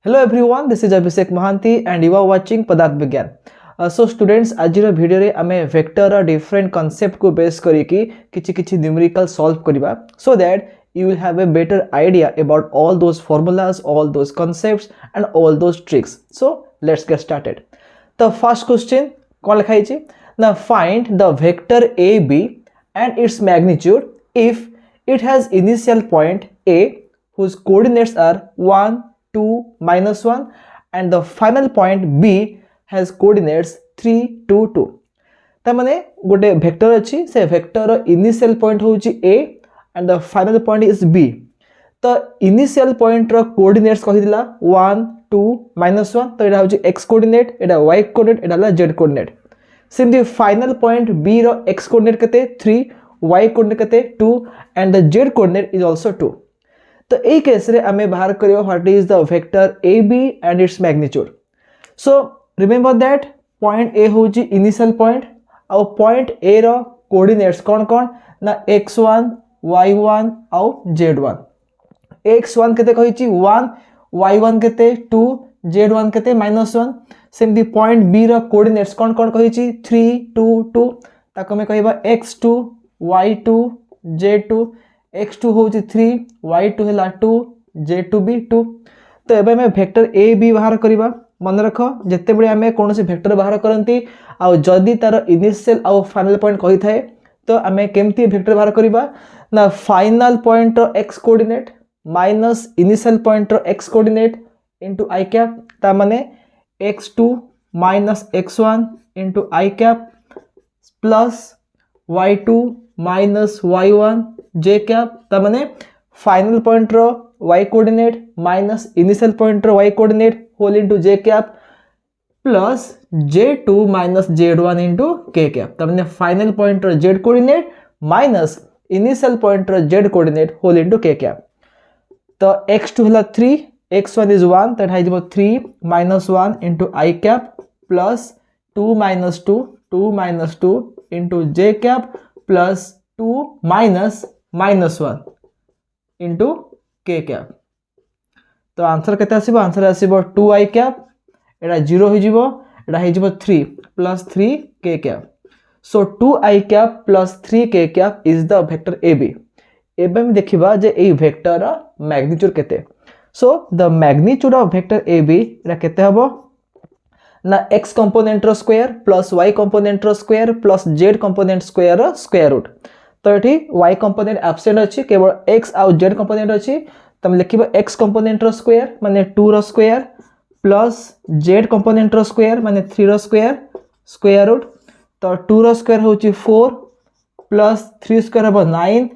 Hello everyone, this is Abhishek Mahanti and you are watching Padarth Vigyan. So students, आज video रे आमे vector different concept को base करिकी किछि numerical solve करिबा so that you will have a better idea about all those formulas, all those concepts and all those tricks. So let's get started. The first question कोन लिखा हिची ना find the vector AB and its magnitude if it has initial point A whose coordinates are 1 2 minus 1 and the final point B has coordinates 3 2 2 ता माने गोटे vector अछि से vector initial point होउची A and the final point is B तो initial point रो coordinates कहि दिला 1 2 minus 1 तो एटा होउची x कोऑर्डिनेट एटा y कोऑर्डिनेट एटा ला z coordinate simply final point B रो x कोऑर्डिनेट कते 3 y कोऑर्डिनेट कते 2 and the z coordinate is also 2 तो ए case रे हमें बाहर करियो what is the vector AB and its magnitude so remember that point A होची initial point और point A row coordinates कोन कोन ना x1 y1 और z1 x1 केते कहिची 1 y1 केते 2 z1 केते -1 सेमदी पॉइंट B रो कोऑर्डिनेट्स कोन कोन कहिची 3 2 2 ताको में कहबा x2 y2 z2 x2 होची 3 y2 हैला 2 z2 भी 2 तो एबे में वेक्टर a b बाहर करिबा मन रखो जत्ते बडे हमें कोनोसी वेक्टर बाहर करंती आ जदी तार इनिशियल आ फाइनल पॉइंट कहि थाए तो हमें केमती वेक्टर बाहर करिबा ना फाइनल पॉइंट रो x coordinate minus initial point रो x coordinate into i cap ता माने x2 minus x1 into i cap plus y2 minus y1 j cap ता माने फाइनल पॉइंट रो y coordinate minus initial point रो y coordinate whole into j cap plus j2 minus z1 into k cap ता माने final point रो z coordinate minus initial point रो z coordinate whole into k cap तो x2 हला 3 x1 is 1 that high जबो 3 minus 1 into i cap plus 2 minus 2 2 minus 2 into j cap plus 2 minus minus 1 into k cap तो answer केते आसीबो answer आसीबो 2i cap एटा 0 हो जिवो एटा हे जिवो 3 plus 3 k cap so 2i cap plus 3 k cap is the vector AB एबे हम देखिबा जे ए वेक्टर मैग्नीट्यूड केते so the magnitude of vector AB एटा केते हबो ना x कंपोनेंट रो स्क्वायर प्लस y कंपोनेंट रो square plus z component square रो स्क्वायर रूट तो एठी y कंपोनेंट एब्सेंट अछि केवल x आ z कंपोनेंट अछि तम लिखिबो x कंपोनेंट रो स्क्वायर माने 2 रो स्क्वायर प्लस z कंपोनेंट रो स्क्वायर माने 3 रो स्क्वायर स्क्वायर रूट तो 2 रो स्क्वायर होची 4 प्लस 3 स्क्वायर हबो 9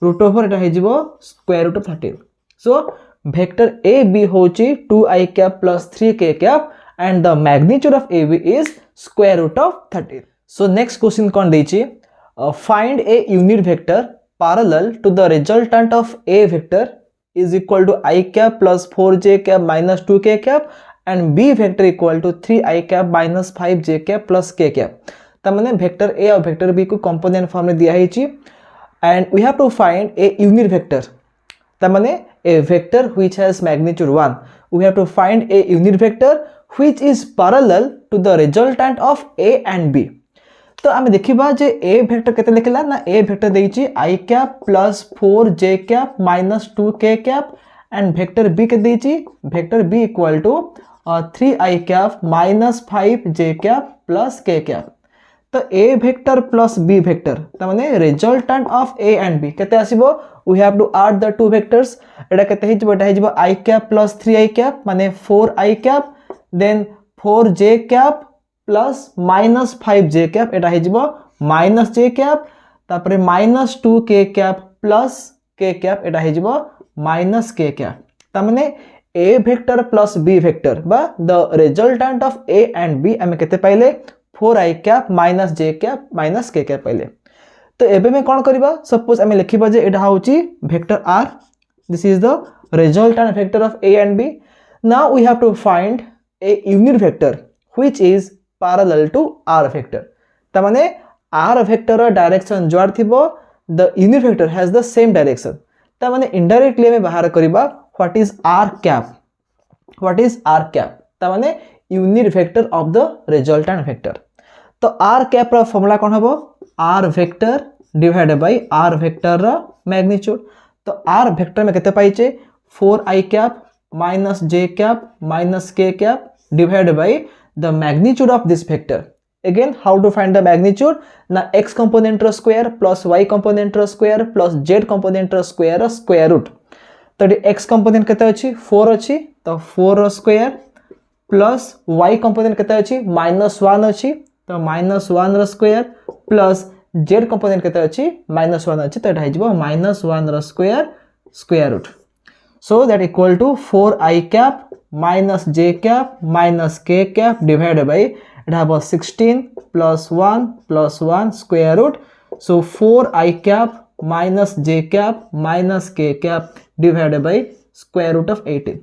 रूट ओवर एटा हे जिवो square root of 13 so vector AB होची 2i cap plus 3k cap and the magnitude of AB is square root of 13. So next question kon dechi find a unit vector parallel to the resultant of A vector is equal to I cap plus 4j cap minus 2k cap and B vector equal to 3i cap minus 5j cap plus k cap. ता माने vector A और vector B को component form में दिया हिची and we have to find a unit vector. ता माने a vector which has magnitude 1 we have to find a unit vector which is parallel to the resultant of A and B तो आमे देखिबा जे A vector केते लिखला ना A vector देइची I cap plus 4j cap minus 2k cap and vector B के देइची vector B equal to 3i cap minus 5j cap plus k cap तो A vector plus B vector त माने resultant of A and B केते आसीबो we have to add the two vectors एटा केते हिजबो एटा हिजबो I cap plus 3i cap माने 4i cap then 4j cap plus minus 5j cap एटा हिजबो minus j cap तापरे minus 2k cap plus k cap एटा हिजबो minus k cap त माने A vector plus B vector बा the resultant of A and B हम केते पाइले 4i cap minus j cap minus k cap पाइले तो एबे में कोन करबा सपोज हमें लिखिबा जे एटा होची vector R this is the resultant vector of A and B now we have to find a unit vector which is parallel to R vector त माने R vector direction जोर थिबो the unit vector has the same direction त माने indirectly हमें बाहर करबा what is R cap what is R cap ता माने unit vector of the resultant vector तो आर कैप रा फार्मूला कोन हबो R vector divided by R vector रा मैग्नीट्यूड तो आर वेक्टर में केते पाइचे 4i cap minus j cap minus k cap divided by the magnitude of this vector. Again, how to find the magnitude? Na x component square plus y component square plus z component square root. तो x component केते अछि 4 अछि तो 4 square plus y component केते अछि -1 अछि तो -1 square plus z component केते अछि -1 अछि तो एटा हिजबो -1 square root. So that equal to 4i cap minus j cap minus k cap divided by it have a 16 plus 1 square root. So 4i cap minus j cap minus k cap divided by square root of 18.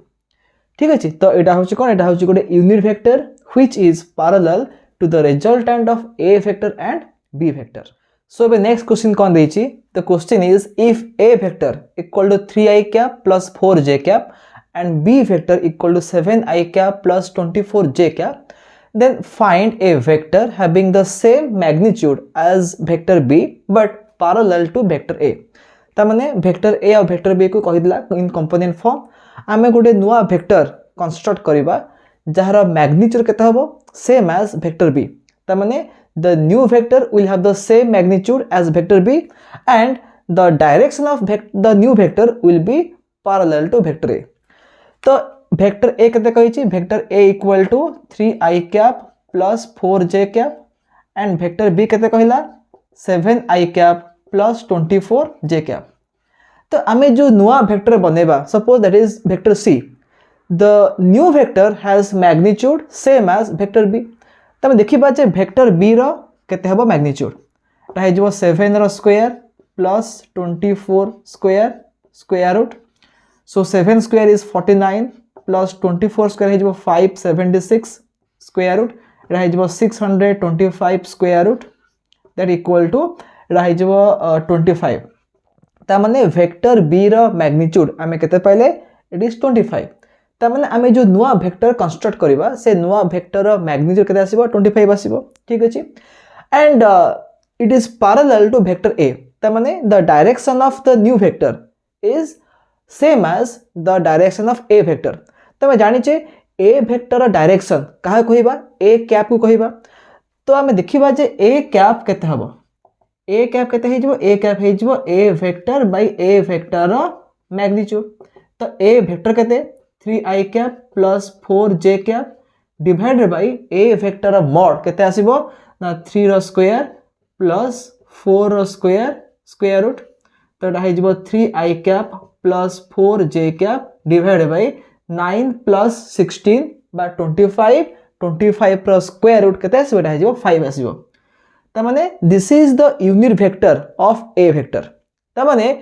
ठीक अछि तो एटा होछि कोन एटा होछि गोटे unit vector which is parallel to the resultant of a vector and b vector. So the next question kon dechi the question is if a vector equal to 3i cap plus 4j cap and b vector equal to 7i cap plus 24j cap then find a vector having the same magnitude as vector b but parallel to vector a ta mane vector a और vector b को कहि दिला in component form आमे गोटे नुवा vector construct करिबा जहार magnitude केते हबो same as vector b ta mane the new vector will have the same magnitude as vector b and the direction of the new vector will be parallel to vector a. तो vector a केते कहि छी vector a equal to 3i cap plus 4j cap and vector b केते कहिला 7i cap plus 24j cap. तो आमे जो नुवा vector बनेबा suppose that is vector c the new vector has magnitude same as vector b तब देखिबा जे vector b रो केते हबो मैग्नीट्यूड ता हे जबो 7 रो square plus 24 square root so 7 square is 49 plus 24 square हे जबो 576 स्क्वायर रूट रा हे जबो 625 square root that equal to रा हे जबो 25 ता माने वेक्टर b रो मैग्नीट्यूड आमे केते पाइले इट इज 25 ता माने आमे जो नुवा वेक्टर कंस्ट्रक्ट करिबा से नुवा वेक्टर रो मैग्नीट्यूड केते आसीबो 25 आसीबो ठीक अछि and it is parallel to vector a ता माने the direction of the new vector is same as the direction of a vector तमे जानि छे a वेक्टर रो डायरेक्शन काहे कहिबा a कैप को कहिबा तो आमे देखिबा जे a कैप केते हबो a कैप केते हे जबो a कैप हे जबो a vector by a vector रो मैग्नीट्यूड तो a वेक्टर केते 3i cap plus 4j cap divided by a vector of mod केते आसीबो ना 3 रो स्क्वायर plus 4 रो स्क्वायर रूट तो एटा हे जबो 3i cap plus 4j cap divided by 9 plus 16 by 25 रो स्क्वायर रूट केते आसीबो एटा हे जबो 5 आसीबो ता माने this is the unit vector of a vector ता माने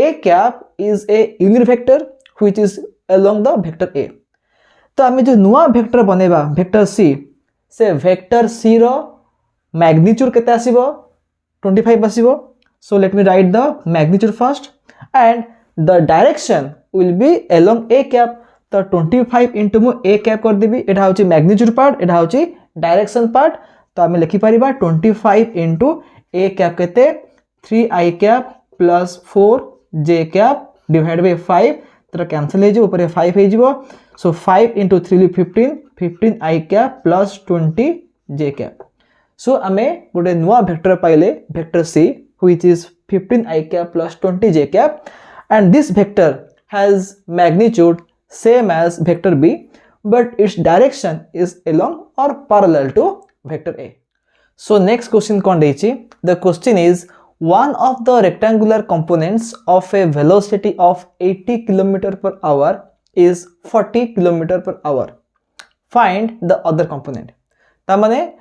a cap is a unit vector which is along the vector a तो आमे जो नुवा वेक्टर बनेबा वेक्टर c से वेक्टर c रो मैग्नीट्यूड केते आसीबो 25 आसीबो so let me write the magnitude first and the direction will be along a cap तो 25 into मु a कैप कर देबी एटा होची मैग्नीट्यूड पार्ट एटा होची डायरेक्शन पार्ट तो आमे लिखि परिबा 25 into a कैप केते 3i cap plus 4j cap divide bye 5 तो कैंसिल हे जो ऊपर 5 हे जिवो सो 5 into 3 15 i cap plus 20 j cap सो आमे गोटे नुवा वेक्टर पाइले vector c which is 15 i cap plus 20 j cap and this vector has magnitude same as vector b but its direction is along or parallel to vector a. So next question kon dechi the question is one of the rectangular components of a velocity of 80 km per hour is 40 km per hour. Find the other component. Tamane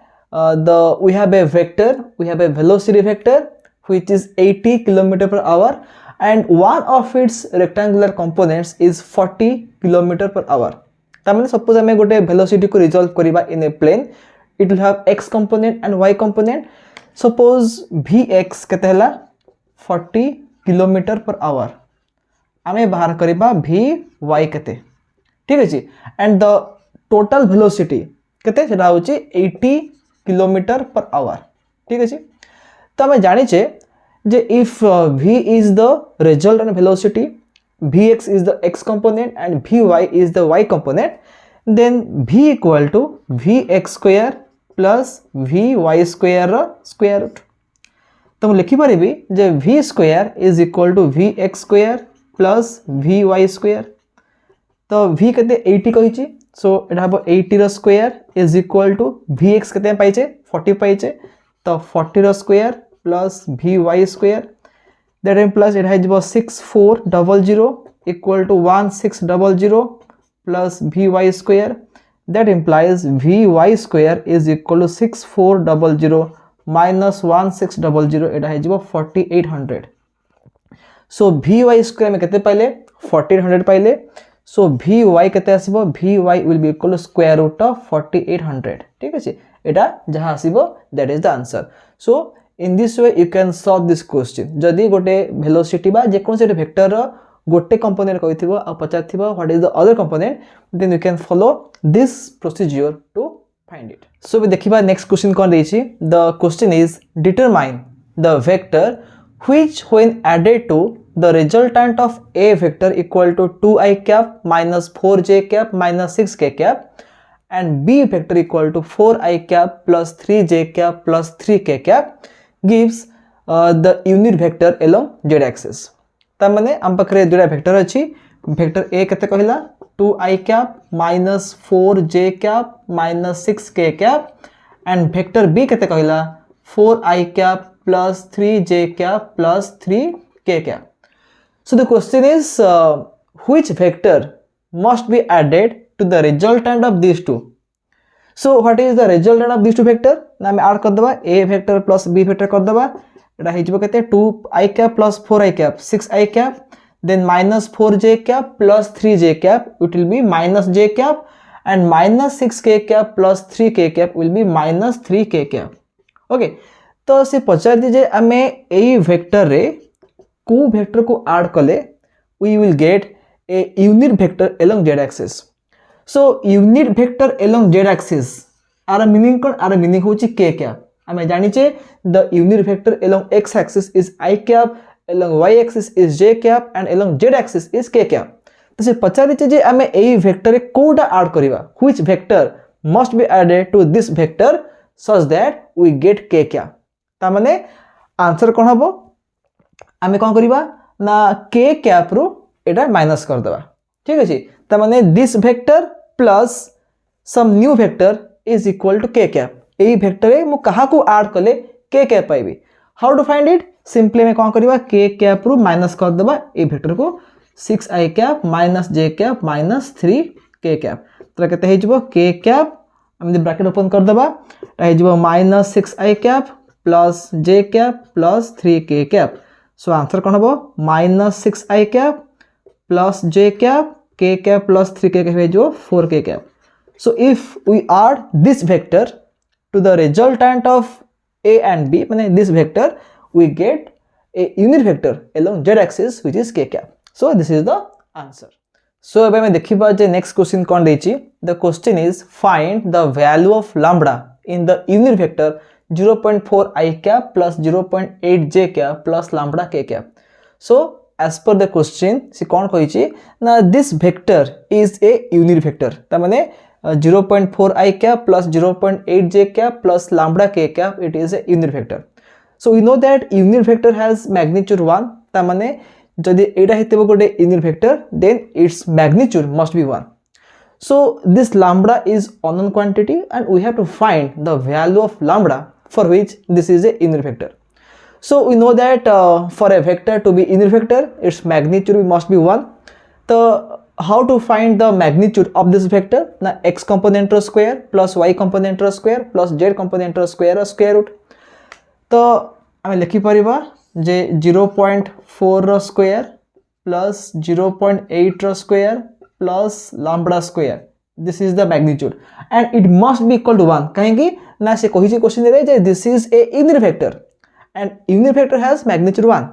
we have a vector, we have a velocity vector which is 80 km per hour and one of its rectangular components is 40 km per hour. Tamane suppose ame gote velocity ko resolve kariba in a plane, it will have x component and y component. Suppose vx केते हला 40 km per hour आमे बाहर करिबा vy केते ठीक अछि and the total velocity केते सेटा होची 80 किलोमीटर पर आवर ठीक अछि तो हमें जानि छे जे if v is the resultant velocity, vx is the x component and vy is the y component, then v equal to vx square plus vy square row square root। तो मैं लिखि परिबी जे v square is equal to vx square plus vy square। तो v केते 80 कहिछि सो एटा हबो 80 रो square is equal to vx केते पाइछे 40 पाइछे तो 40 रो square plus vy square that implies it has 6400 equal to 1600 plus vy square that implies vy square is equal to 6400 minus 1600 it has 4800 so vy square में केते पाइले 1400 पाइले सो vy केते आसीबो vy will be equal to square root of 4800 ठीक अछि एटा जहां आसीबो that is the answer so in this way you can solve this question जदी गोटे वेलोसिटी बा जे कोन से वेक्टर रो गोटे कंपोनेंट कहिथिबो आ पचाथिबो what is the other component then you can follow this procedure to find it so we देखिबा नेक्स्ट क्वेश्चन कोन रहिछि the question is determine the vector which when added to the resultant of a vector equal to 2i cap minus 4j cap minus 6k cap and b vector equal to 4i cap plus 3j cap plus 3k cap gives the unit vector along z axis ता माने हम पकरे दुरा vector अछि vector a केते कहला 2i cap minus 4j cap minus 6k cap and vector b केते कहला 4i cap plus 3j cap plus 3k cap. So the question is which vector must be added to the resultant of these two. So what is the resultant of these two vector? ना मैं add कर दबा a vector plus b vector कर दबा एटा हिजबो केते 2i cap plus 4i cap 6i cap then minus 4j cap plus 3j cap it will be minus j cap and minus 6k cap plus 3k cap will be minus 3k cap. Okay. तो से पचार दी जे आमे एई vector रे को vector को add कले we will get a unit vector along z axis so unit vector along z axis आर meaning कोन आर मीनिंग होची k कैप आमे जानि छे the unit vector along x axis is i cap along y axis is j cap and along z axis is k cap तो से पचार दी जे आमे एई वेक्टर रे कोडा ऐड करबा which vector must be added to this vector such that we get k cap ता माने answer कोन हबो आमे कोन करिबा ना k कैप रो एटा माइनस कर देबा ठीक अछि ता माने this vector plus some new vector is equal to k cap एई वेक्टर रे मु कहा को ऐड कले k कैप पाइबी how to find it simply में कोन करिबा k कैप रो माइनस कर देबा एई वेक्टर को 6i cap minus j cap minus 3k cap तो केते हेजबो k कैप हम ब्रैकेट ओपन कर देबा ता हेजबो minus 6i cap plus j cap plus 3k cap so answer kon hobo minus 6i cap plus j cap k cap plus 3k cap hejo 4k cap so if we add this vector to the resultant of a and b mane this vector we get a unit vector along z axis which is k cap so this is the answer so अब मैं देखिबा जे next question कोन देछि the question is find the value of lambda in the unit vector 0.4 i cap plus 0.8 j cap plus lambda k cap so as per the question से कौन कहिछि ना this vector is a unit vector ता माने 0.4 i cap plus 0.8 j cap plus lambda k cap it is a unit vector so we know that unit vector has magnitude 1 ता माने जदि एटा हेतबो गोटे unit vector then its magnitude must be 1 so this lambda is unknown quantity and we have to find the value of lambda for which this is a unit vector so we know that for a vector to be unit vector its magnitude must be 1 so how to find the magnitude of this vector na x component ro square plus y component ro square plus z component ro square root तो आमे लिखि परिबा जे 0.4 रो square plus 0.8 row square plus lambda square this is the magnitude and it must be equal to 1 कहेंगे ना से कहिछि question रे जे this is a unit vector and unit vector has magnitude 1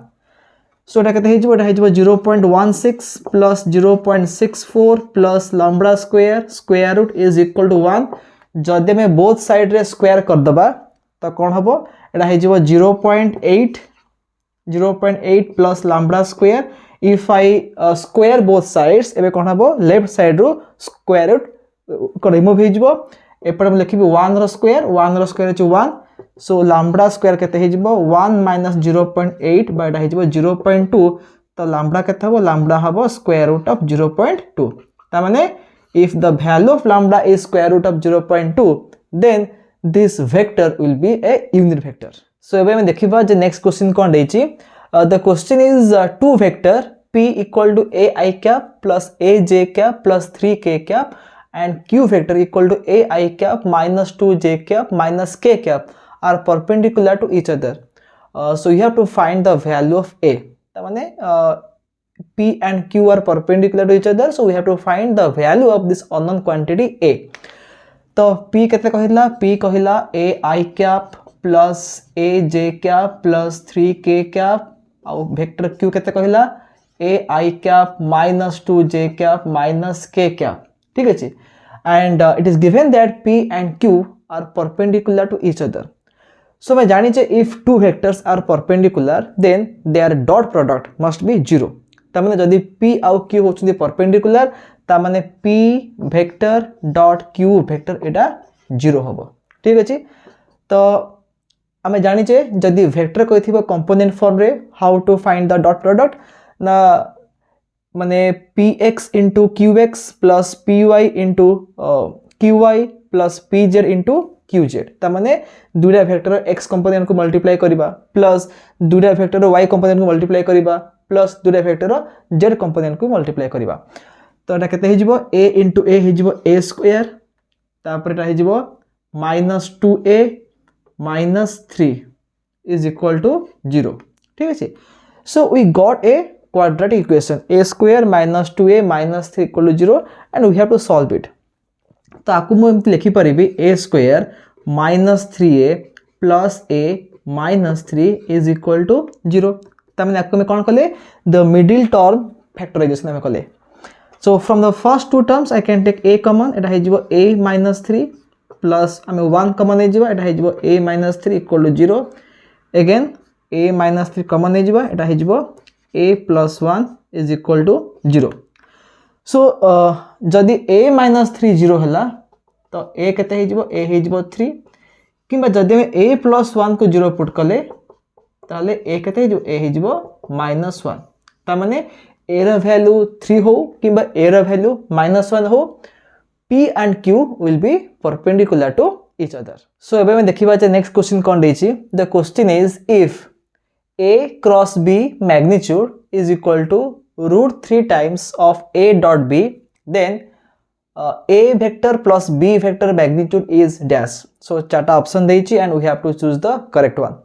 सो एटा केते हिजबो एटा हिजबो 0.16 plus 0.64 plus lambda square root is equal to 1 जदि में बोथ साइड रे स्क्वायर कर दबा तो कोन हबो एटा हिजबो 0.8 plus lambda square if I square both sides एबे कोन हबो लेफ्ट साइड रो स्क्वायर रूट को रिमूव हिजबो एपड हम लिखिबो 1 रो square is 1 so lambda square केते हिजबो 1 माइनस 0.8 बाय एटा हिजबो 0.2 तो लैम्ब्डा केते हबो लैम्ब्डा हबो स्क्वायर रूट ऑफ 0.2 ता माने if the value of lambda is square root of 0.2 then this vector will be a unit vector. So एबे हम देखिबा जे नेक्स्ट क्वेश्चन कोन देछि the question is two vector p equal to ai cap plus aj cap plus 3k cap and q vector equal to ai cap minus 2j cap minus k cap are perpendicular to each other. So you have to find the value of a ता माने p and q are perpendicular to each other, so we have to find the value of this unknown quantity a. तो p केते कहिला p कहिला a I cap plus a j cap plus 3k cap और vector q केते कहिला a I cap minus 2j cap minus k cap ठीक अछि and it is given that p and q are perpendicular to each other. So मैं जानि जे if two vectors are perpendicular then their dot product must be 0. तामाने जदि p आउ q होचुंदी perpendicular तामाने p vector dot q vector एटा 0 होबो ठीक अछि तो आमे जानि जे जदि वेक्टर कहिथिबो कंपोनेंट फॉर्म रे how to find the dot product ना माने px into qx plus py into qy plus pz into qz तामाने दुटा वेक्टर x कंपोनेंट को मल्टीप्लाई करिबा प्लस दुटा वेक्टर y कंपोनेंट को मल्टीप्लाई करिबा प्लस दुटा वेक्टर z कंपोनेंट को मल्टीप्लाई करिबा तो एटा केते हिजबो a into a हिजबो a square तापर एटा हिजबो -2a -3 is equal to 0 ठीक अछि so we got a quadratic equation a square -2a -3 equal to 0 and we have to solve it तो आकु मु एमति लिखि परिबी a square -3a plus a -3 is equal to 0 तामने आकु में कोन कले the middle term factorization में कले so from the first two terms I can take a common एटा हिजबो a -3 plus हमें 1 कॉमन हिजबो एटा हिजबो a -3 equal to 0 again a -3 common हिजबो एटा हिजबो a + 1 is equal to 0 so जदि a -3 0 हला तो a केते हिजबो a हिजबो 3 किबा जदि हम a + 1 को 0 पुट कले ताले a केते जो a हिजबो -1 ता माने a रा वैल्यू 3 हो किबा a रा वैल्यू -1 हो p and q will be perpendicular to each other. So एबे हम देखिबा जे नेक्स्ट क्वेश्चन कोन देछि the question is if a cross b magnitude is equal to √3 times of a dot b then a vector plus b vector magnitude is dash. So चारटा option देछि and we have to choose the correct one.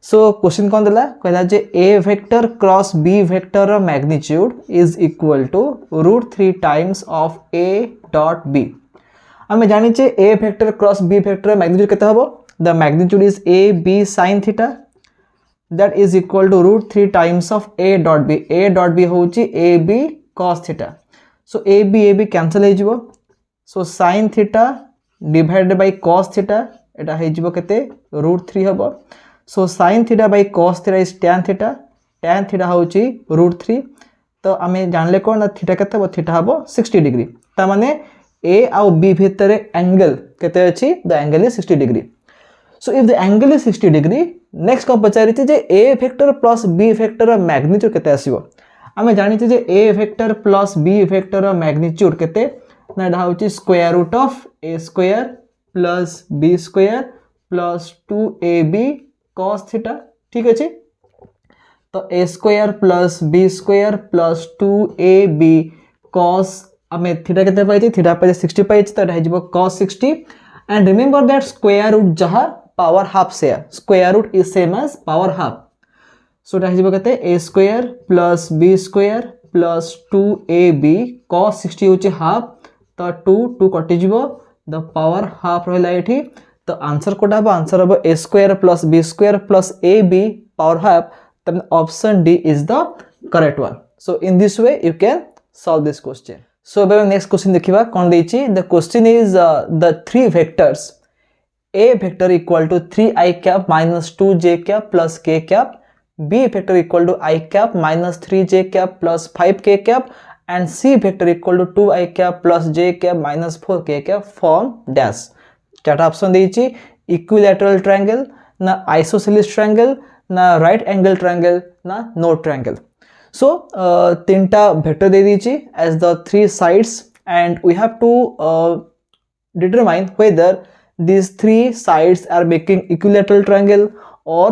So question कोन देला कहला जे a vector cross b vector magnitude is equal to √3 times of a dot b हमें जानि जे a vector cross b vector magnitude केते हबो the magnitude is a b sin theta that is equal to √3 times of a dot b होची a b cos theta so a b cancel हे जिवो so sin theta divided by cos theta एटा हे जिवो केते √3 हबो सो sin theta by cos theta is tan theta होची √3 तो आमे जानले कोन ना थीटा केते हो थीटा हबो 60 डिग्री ता माने a आउ b भितर एंगल केते अछि the angle is 60 degree so if the angle is 60 degree next को पचारिति जे a vector plus b vector magnitude केते आसीबो आमे जानिते जे a vector plus b vector magnitude केते ना एटा होची square root of a square plus b square plus 2ab cos theta ठीक अछि तो a square plus b square plus 2ab cos हमें थीटा केते पाइछि थीटा पे 60 पाइछि तो एटा हिजबो cos 60 and remember that square root जहां पावर हाफ से square root is same as power half so एटा हिजबो केते a square plus b square plus 2ab cos 60 होछि हाफ तो 2 कटि जिवो द पावर हाफ रहला एठी तो आंसर कोटा बा आंसर अब a square plus b square plus ab power half then option D is the correct one. So in this way you can solve this question. So next question देखिबा कोन देछि. The question is the three vectors A vector equal to 3i cap minus 2j cap plus k cap, B vector equal to I cap minus 3j cap plus 5k cap, and C vector equal to 2i cap plus j cap minus 4k cap form dash. चार्टा option देछि equilateral triangle, ना isosceles triangle, ना right angle triangle, ना no triangle. So तीनटा vector दे दीजिए as the three sides and we have to determine whether these three sides are making equilateral triangle or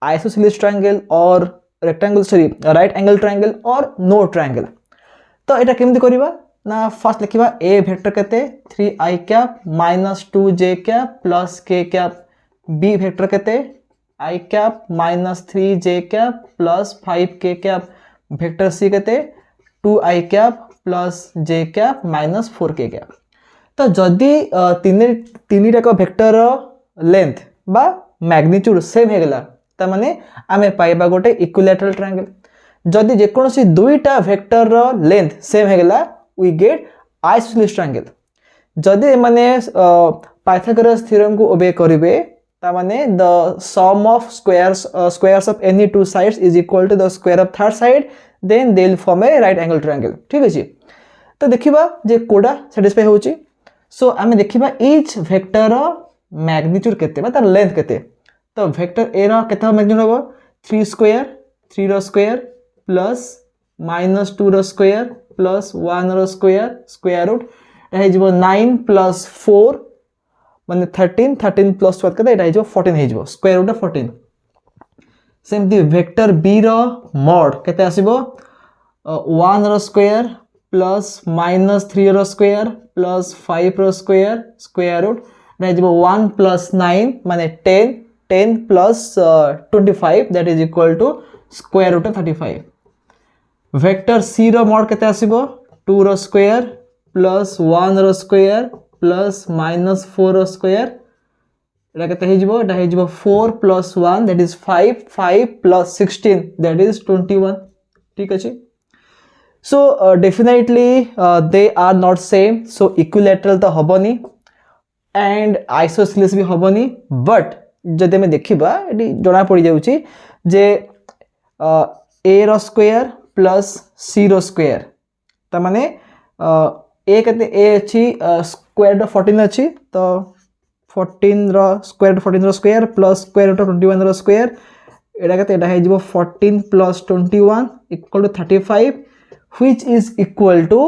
isosceles triangle or rectangle, sorry, right angle triangle or no triangle. तो एटा केमती करिबा ना first लिखिबा a vector केते 3i cap minus 2j cap plus k cap, b vector केते i cap minus 3j cap plus 5k cap, vector c केते 2i cap plus j cap minus 4k cap. तो जदि तीन टाक vector length बा magnitude same हो गला ता माने आमे पाइबा गोटे इक्विलैटरल ट्रायंगल. जदि जेकोसी दुईटा वेक्टर लेंथ सेम हो गला वी गेट आइसोसेलेस ट्रायंगल. जदि माने पाइथागोरस थ्योरम को ओबे करिवे ता माने the sum of squares of any two sides is equal to the square of third side, then they will form a right angle triangle. ठीक अछि. तो देखिबा जे कोडा सैटिस्फाई होची. सो आमे देखिबा ईच वेक्टर मैग्नीट्यूड केते बा तार लेंथ केते. तो वेक्टर ए रो केते मैग्नीट्यूड होबो 3 स्क्वायर, 3 रो स्क्वायर प्लस माइनस 2 रो स्क्वायर प्लस 1 रो स्क्वायर स्क्वायर रूट ए जेबो 9 प्लस 4 माने 13, 13 प्लस 12 केते एटा जेबो 14 हे जेबो square root 14. Same the vector b रो मॉड केते आसीबो 1 रो स्क्वायर प्लस माइनस 3 रो स्क्वायर प्लस 5 रो square square root that is 1 plus 9 माने 10, 10 plus 25 that is equal to square root 35. Vector c रो मॉड केते आसीबो 2 रो स्क्वायर प्लस 1 रो स्क्वायर प्लस माइनस 4 रो स्क्वायर एटा केते हे जिवो एटा हे जिवो 4 plus 1 that is 5, 5 plus 16 that is 21. ठीक अछि. So definitely they are not same, so equilateral तो हबनी and isosceles भी हबनी, but जदि में देखिबा एटी जणा पड़ी जाउची जे a रो स्क्वायर प्लस c रो स्क्वायर त माने a केते a अछि स्क्वायर रूट 14 अछि तो 14 रो स्क्वायर प्लस स्क्वायर रूट 21 रो स्क्वायर एटा केते एटा हे जिवो 14 plus 21 equal to 35, which is equal to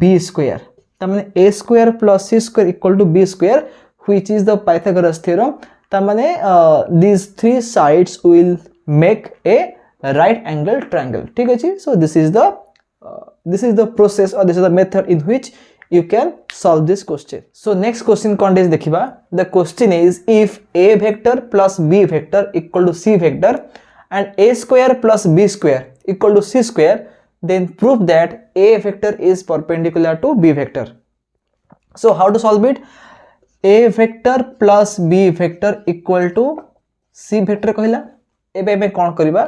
b square. तामने a square plus c square equal to b square, which is the Pythagoras theorem. तामने these three sides will make a right angle triangle. ठीक है जी. So this is the process or this is the method in which you can solve this question. So next question context देखिबा. The question is if a vector plus b vector equal to c vector and a square plus b square equal to c square, then prove that a vector is perpendicular to b vector. So how to solve it? A vector plus b vector equal to c vector कहला. एबे में कोन करबा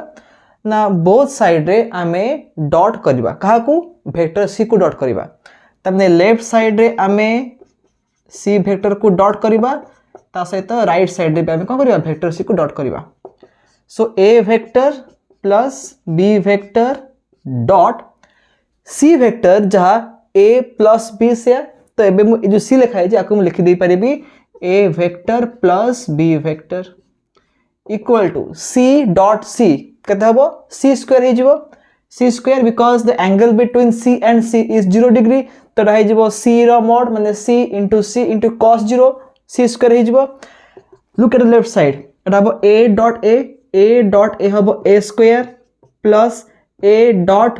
ना both side रे आमे dot करबा. कहा को वेक्टर c को डॉट करबा. तमने लेफ्ट साइड रे आमे c वेक्टर को डॉट करबा ता सहित राइट साइड रे आमे कोन करबा वेक्टर c को डॉट करबा. So a vector plus b vector dot C vector जहाँ a प्लस b से तो एबे मु जो c लिखा है जे आको मु लिखि दे परिबी a vector plus b vector equal to c dot c केते हबो c स्क्वायर हे जिवो c square because the angle between c and c is 0 degree तो रहि जिवो c रो मॉड माने c into cos 0 c square हे जिवो. Look at the left side एटा हबो a डॉट a हबो a square plus a dot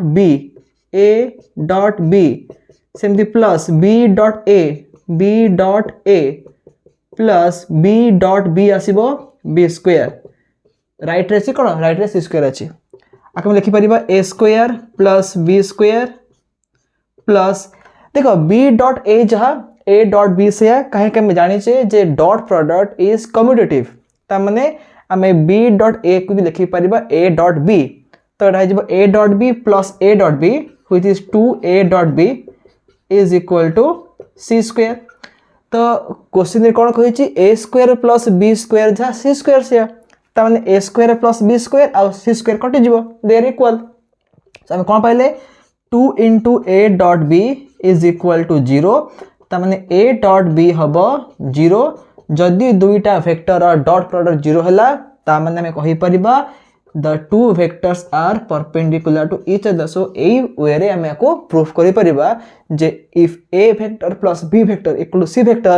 b सेमती plus b dot a plus b dot b आसीबो b square. Right रे कोन राइट रे c स्क्वायर अछि. आके लिखि परिबा a square plus b square plus देखो b dot a जहां a dot b से काहे के हम जानि छे J dot product is commutative ता माने आमे b डॉट a को भी लिखि परिबा a डॉट b तो एटा हिजबो a dot b plus a dot b which is 2a dot b is equal to c square तो क्वेश्चन रे कोन कहिछि a square plus b square जा c स्क्वायर से ता माने a square plus b square आ c स्क्वायर कटि जिवो दे आर इक्वल तो हम कोन पाइले 2 into a dot b is equal to 0 ता माने a dot b हबो 0 जदि दुईटा वेक्टर और डॉट प्रोडक्ट 0 हला ता माने हम कहि परिबा the two vectors are perpendicular to each other so एई वे रे हम को प्रूफ करि परिबा जे if a vector plus b vector equal to c vector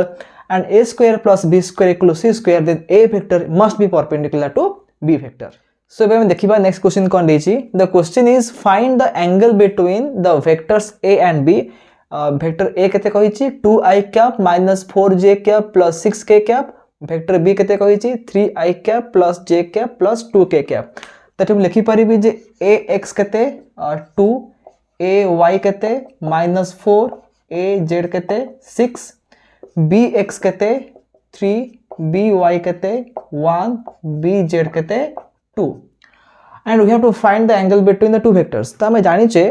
and a square plus b square equal to c square then a vector must be perpendicular to b vector. So we देखिबा next question कोन देछि the question is find the angle between the vectors a and b vector a केते कहिछि 2i cap minus 4j cap plus 6k cap vector b केते कहिछि 3i cap plus j cap plus 2k cap तठे लिखि परिबि जे ax केते 2 ay केते -4 az केते 6 bx केते 3 by केते 1 bz केते 2 and we have to find the angle between the two vectors तो हमें जानि छे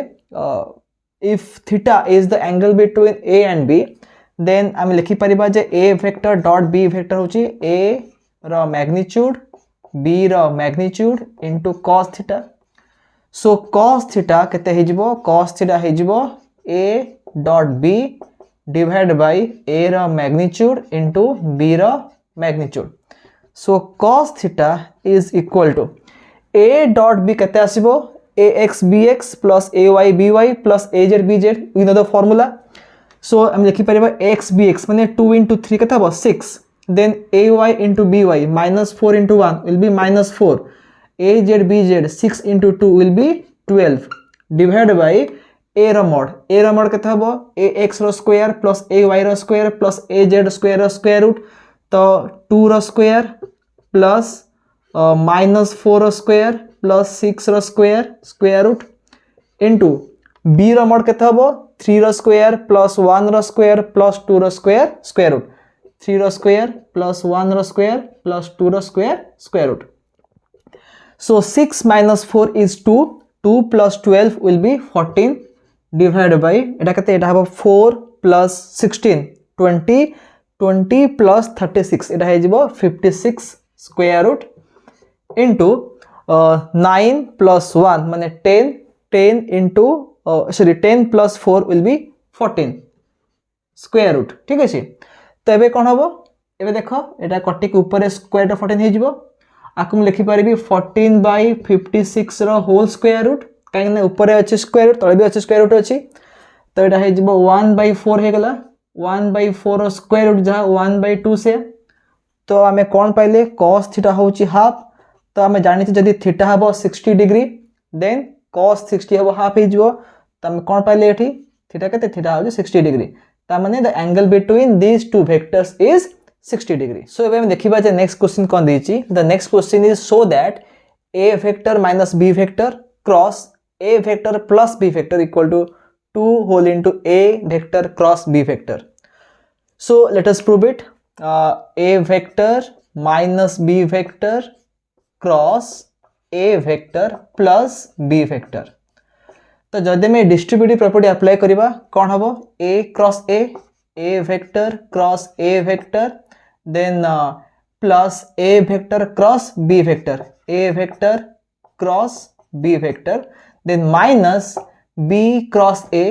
if theta is the angle between a and b then हम लिखि परिबा जे a vector dot b vector होची a रो मैग्नीट्यूड b रो magnitude into cos theta so cos theta केते हे जिवो cos theta हे जिवो a dot b divided by a रो मैग्नीट्यूड into b रो magnitude so cos theta is equal to a dot b केते आसीबो ax bx plus ay by plus az bz we know the formula so हम लिखि परिबा ax bx माने 2 into 3 केते हबो 6 then ay into by minus 4 into 1 will be minus 4 az bz 6 into 2 will be 12 divided by a row mod केते हबो ax रो square plus ay रो square plus az square रो square root तो 2 रो square plus minus 4 रो square plus 6 रो square root into b रो mod केते हबो 3 रो square plus 1 रो स्क्वायर plus 2 रो स्क्वायर रूट 3 रो स्क्वायर plus 1 रो स्क्वायर plus 2 रो square root so 6 minus 4 is 2 2 plus 12 will be 14 divided by एटा केते एटा हबो 4 plus 16 20 20 plus 36 एटा हे जिवो 56 स्क्वायर रूट into 9 plus 1 माने 10 into 10 plus 4 will be 14 square root ठीक अछि तो एबे कोन हबो एबे देखो एटा कटि के ऊपर स्क्वायर रूट 14 हे जिवो आकु लिखि परिबी 14 by 56 रो होल स्क्वायर रूट काहे ने ऊपर अछि स्क्वायर रूट तळे भी अछि स्क्वायर रूट अछि तो एटा हे जिवो 1 by 4 हे गेला 1 by 4 रो स्क्वायर रूट जा 1 by 2 से तो हमें कोन पाइले cos थीटा होची हाफ तो हमें जानि छी जदी थीटा हबो 60 डिग्री देन cos 60 हबो हाफ हे जिवो त हम कोन पाइले एठी थीटा केते थीटा हो 60 डिग्री ता माने the angle between these two vectors is 60 degree so एबे हम देखिबा जे नेक्स्ट क्वेश्चन कोन देछि the next question is so that a vector minus b vector cross a vector plus b vector equal to 2 whole into a vector cross b vector so let us prove it a vector minus b vector cross a vector plus b vector तो जदि मैं distributive property apply करिबा कोन हबो a cross a vector cross a vector then plus a vector cross b vector a vector cross b vector then minus b cross a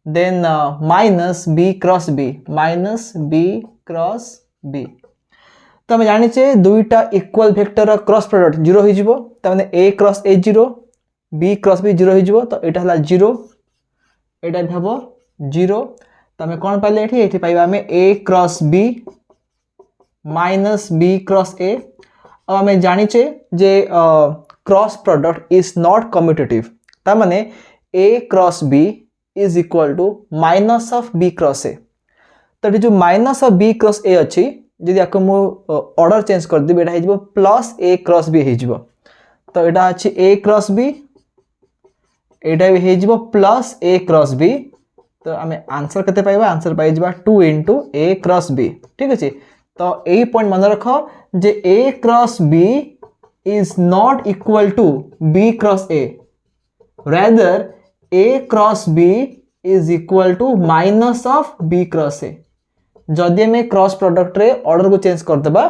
then minus b cross b तो हम जानि छे दुईटा equal vector cross product 0 हो जिवो त माने a cross a 0 b cross b 0 हो जिवो तो एटा हला 0 एटा भी हबो 0 तो हम कोन पाइले एठी पाइबा हमें a cross b minus b cross a अब हमें जानि छे जे cross product is not commutative त माने a cross b is equal to minus of b cross a तो जो minus of b cross a अछि जदि आको मु ऑर्डर चेंज कर दिबे एटा हे जिवो प्लस a क्रॉस b हे जिवो तो एटा अछि a क्रॉस b एटा भी हे जिवो प्लस a क्रॉस b तो हमें आंसर केते पाइबा आंसर पाइ जिवो 2 into a क्रॉस b ठीक अछि तो यही पॉइंट मन रख जे a cross b is not equal to b cross a, rather a cross b is equal to minus of b cross a. जदि हमें क्रॉस प्रोडक्ट रे ऑर्डर को चेंज कर देबा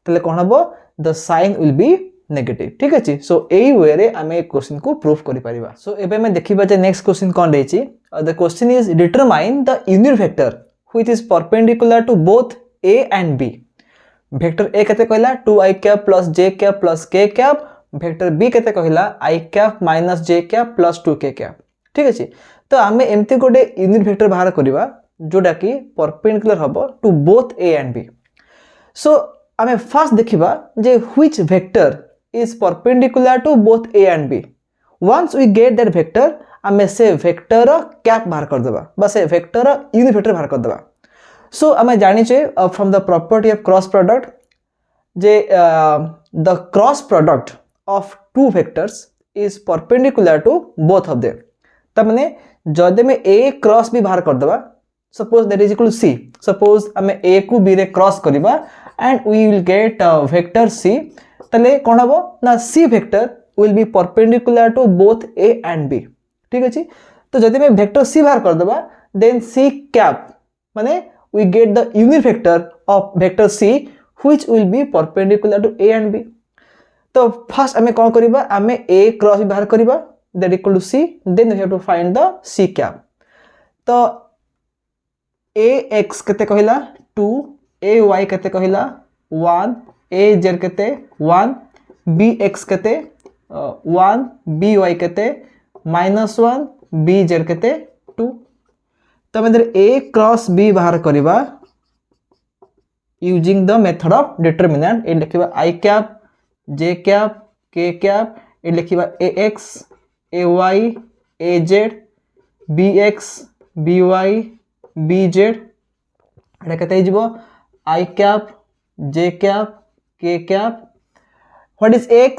तले कोन हबो the sign will be negative. ठीक अछि, सो एई वे रे हमें क्वेश्चन को प्रूफ करि परिबा। सो एबे मैं देखिबा जे नेक्स्ट क्वेश्चन कोन रहछि। The question is determine the unit vector which is perpendicular to both a and b. Vector a केते कहला 2i cap plus j cap plus k cap, vector B केते कहला i cap minus j cap plus 2k cap. ठीक अछि, तो हमें एमती गोटे यूनिट वेक्टर बाहर करिबा जोटा कि परपेंडिकुलर हबो to both a and b. So हमें फर्स्ट देखिबा जे which vector is perpendicular to both a and b. Once we get that vector, हमें से वेक्टर कैप बाहर कर देबा, बस ए वेक्टर यूनिट वेक्टर बाहर कर देबा। सो हमें जानि छे from the property of cross product जे the cross product of two vectors is perpendicular to both of them. त माने जदि में a क्रॉस b बाहर कर देबा, suppose that is equal to c, suppose हमें a को b रे क्रॉस करबा and we will get vector c, तले कोन हबो ना c vector will be perpendicular to both a and b। ठीक अछि, तो जदि मैं वेक्टर c बाहर कर देबा देन c कैप माने we get the unit vector of vector c which will be perpendicular to a and b। तो फर्स्ट हमें कोन करबा, हमें a क्रॉस b बाहर करबा that equal to c, then we have to find the c cap. तो ax केते कहला 2, ay केते कहला 1, az केते 1, bx केते 1, by केते -1, bz केते 2। तो हम इधर a क्रॉस b बाहर करिबा using the method of determinant. ए लिखिबा i cap j cap k cap, ए लिखिबा ax ay az bx by bz, एटा केते हिजबो i cap j cap k cap. What is x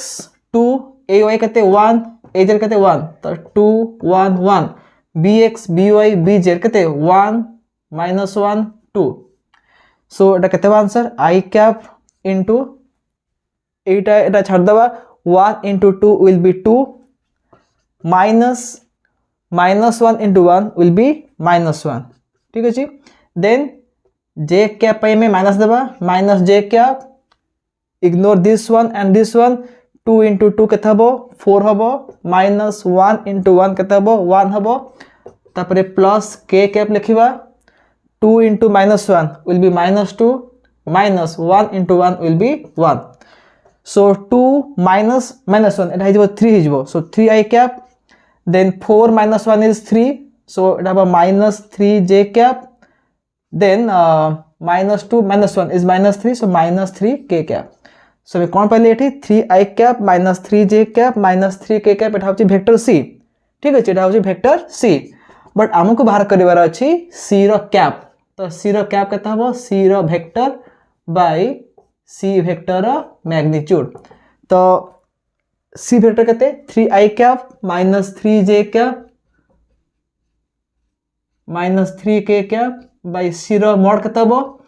2, ay केते 1, az केते 1, तो 2 1 1, bx by bz केते 1 -1 2। सो एटा केते आंसर i कैप इनटू एटा छाड़ दबा 1 into 2 will be 2 minus -1 into 1 will be -1। ठीक अछि, देन j कैप पे में माइनस देबा minus j cap, ignore this one and this one, 2 into 2 केते हबो 4 हबो, -1 into 1 केते हबो 1 हबो, तापरे plus k cap लिखिबा 2 into -1 will be -2, -1 into 1 will be 1। So 2 minus -1 एटा हिजबो 3 हिजबो, so 3i cap, then 4 - 1 is 3, so एटा हबो -3j cap, then -2 - 1 is -3, so -3k cap. So हम कोन पहले एठी 3i cap -3j cap -3k cap, एटा होची वेक्टर c। ठीक अछि, एटा होची वेक्टर c, बट हमको बाहर करिवार अछि c रो कैप। तो c रो कैप केता हबो c रो वेक्टर बाय c वेक्टर रो मैग्नीट्यूड। तो c वेक्टर केते 3i cap -3j cap -3k cap by c रो मॉड केता हबो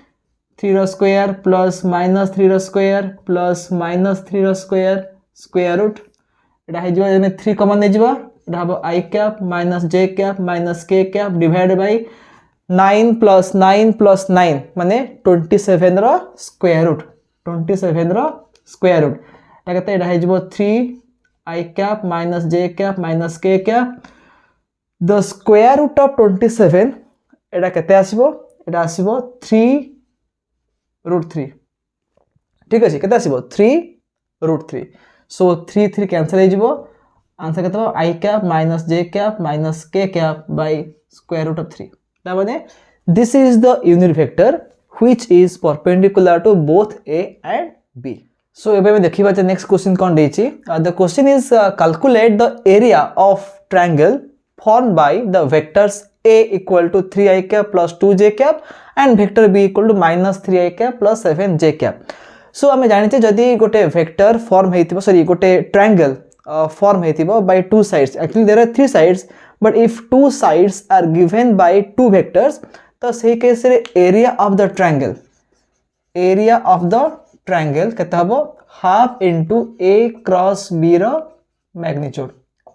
3 रो स्क्वायर प्लस -3 रो स्क्वायर प्लस -3 रो स्क्वायर स्क्वायर रूट, एटा हे जबा एमे 3 कॉमन नै जबा, एटा हबो i cap -j cap -k cap divide by 9 + 9 + 9 माने 27 रो स्क्वायर रूट, 27 रो स्क्वायर रूट, एटा केते एटा हे जबो 3i cap -j cap -k cap, the square root of 27 एटा केते आसीबो, एटा आसीबो 3√3। ठीक अछि, केते आसीबो 3√3। सो 3 3 कैंसिल हे जिवो, आंसर केते हो i cap -j cap -k cap by square root of 3। ता माने this is the unit vector which is perpendicular to both a and b। So एबे मैं देखिबा जे नेक्स्ट क्वेश्चन कोन देछि। The question is calculate the area of triangle formed by the vectors a equal to 3i cap plus 2j cap and vector b equal to -3i cap plus 7j cap। So हमें जानि छे जदी गोटे vector form हेतिबो, sorry गोटे triangle form हेतिबो by two sides, actually there are three sides but if two sides are given by two vectors तो सही केस रे area of the triangle area of the triangle केते हबो half into ए cross B रो magnitude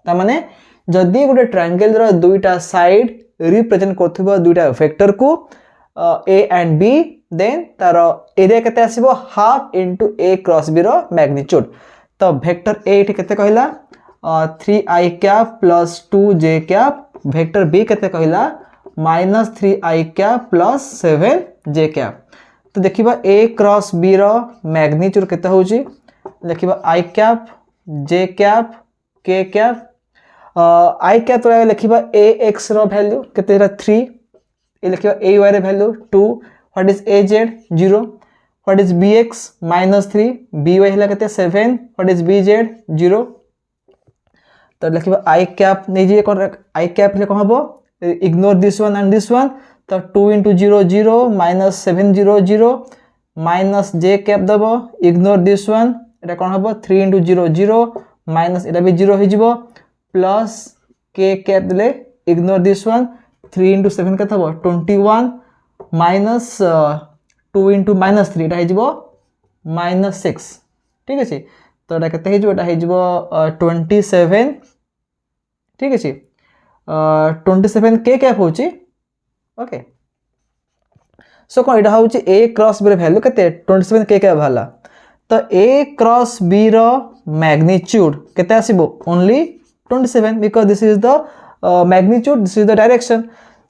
ता माने जदी गोटे ट्रायंगल रो दुईटा साइड रिप्रेजेंट करथिबो दुईटा वेक्टर को ए एंड बी देन तार एरिया केते आसीबो हाफ इनटू ए क्रॉस बी रो मैग्नीट्यूड तो वेक्टर ए इठी केते कहला 3i cap plus 2j cap vector B केते कहला -3i cap plus 7j cap तो देखिबा a क्रॉस b रो मैग्नीट्यूड केते होउची देखिबा i cap j cap k cap i cap तो लिखिबा ax रो वैल्यू केते 3 ए लिखिबा ay रे value 2 what is az 0 what is bx -3 by हला केते 7 व्हाट इज bz 0 तो लिखिबा i कैप नै जे कोन i कैप ले कोन हबो ignore this one and this one तो 2 into 0 0 minus 7 0 0 minus j cap दबो इग्नोर दिस वन एटा कोन हबो 3 into 0 0 minus एटा भी 0 हो जिवो प्लस k कैप दिले इग्नोर दिस वन 3 into 7 केत हबो 21 minus 2 into -3 एटा हो जिवो -6 ठीक अछि तो एटा केते हो जिवो एटा हो जिवो 27 ठीक अछि 27 k कैप होची ओके सो कोन एटा होची a क्रॉस b रे वैल्यू केते 27 k कैप भाला तो a क्रॉस b रो मैग्नीट्यूड केते आसीबो only 27 because this is the magnitude this is the direction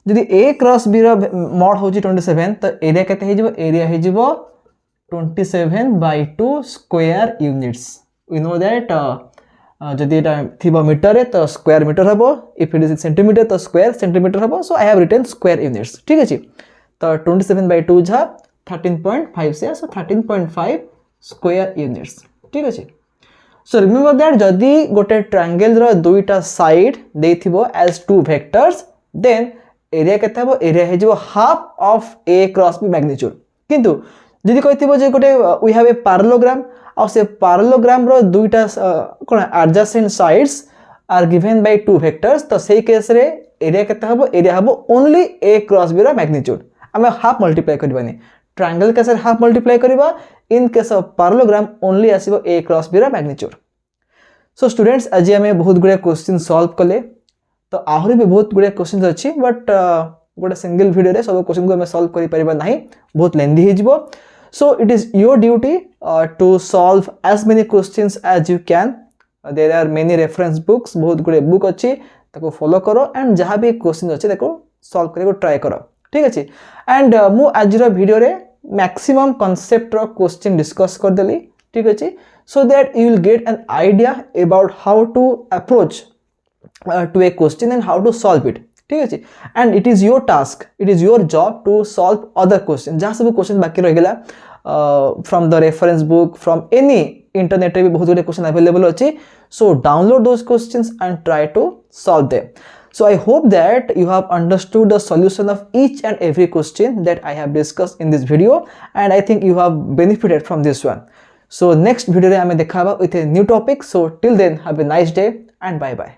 यदि a क्रॉस b रो मॉड होची 27 तो एरिया केते हे जिवो एरिया हे जिवो 27/2 square units we know that जदि एटा थिबो मीटर रे तो स्क्वायर मीटर हबो इफ इट इज सेंटीमीटर तो स्क्वायर सेंटीमीटर हबो so I have written square units ठीक अछि तो 27/2 झा 13.5 से सो 13.5 स्क्वायर यूनिट्स ठीक अछि सो रिमेंबर दैट जदि गोटे ट्रायंगल रो दुईटा साइड देथिबो as two vectors then area केते हबो एरिया हे जिवो half of a cross b magnitude किंतु जदि कहिथिबो जे गोटे वी हैव ए पैरेललोग्राम और से पैरेललोग्राम रो दुईटा कोन adjacent sides are given by two vectors तो सेही केस रे एरिया केते हबो एरिया हबो ओनली a क्रॉस b रो मैग्नीट्यूड हमें हाफ मल्टीप्लाई करबानी ट्रायंगल केस रे हाफ मल्टीप्लाई करबा in case of parallelogram only आसीबो a क्रॉस b रो मैग्नीट्यूड सो स्टूडेंट्स आज हमें बहुत गुडे क्वेश्चन सॉल्व कले तो आहुरी भी बहुत गुडे क्वेश्चन अछि बट गोटे सिंगल वीडियो रे सब क्वेश्चन को हमें सॉल्व करि परिबा नाही बहुत लेंथी हे जिवो so it is your duty to solve as many questions as you can there are many reference books बहुत गुडे बुक अछि ताको फॉलो करो एंड जहां भी क्वेश्चन अछि ताको सॉल्व करे को ट्राई करो ठीक अछि एंड मु आज रो वीडियो रे मैक्सिमम कांसेप्ट रो क्वेश्चन डिस्कस कर देली ठीक अछि so that you will get an idea about how to approach to a question and how to solve it ठीक अछि and it is your task it is your job to solve other question जहां सब question बाकी रह गेला from the reference book from any internet रे भी बहुत गुडे क्वेश्चन अवेलेबल अछि so download those questions and try to solve them so I hope that you have understood the solution of each and every question that I have discussed in this video and I think you have benefited from this one so next video re ame dekhaba with a new topic so till then have a nice day and bye bye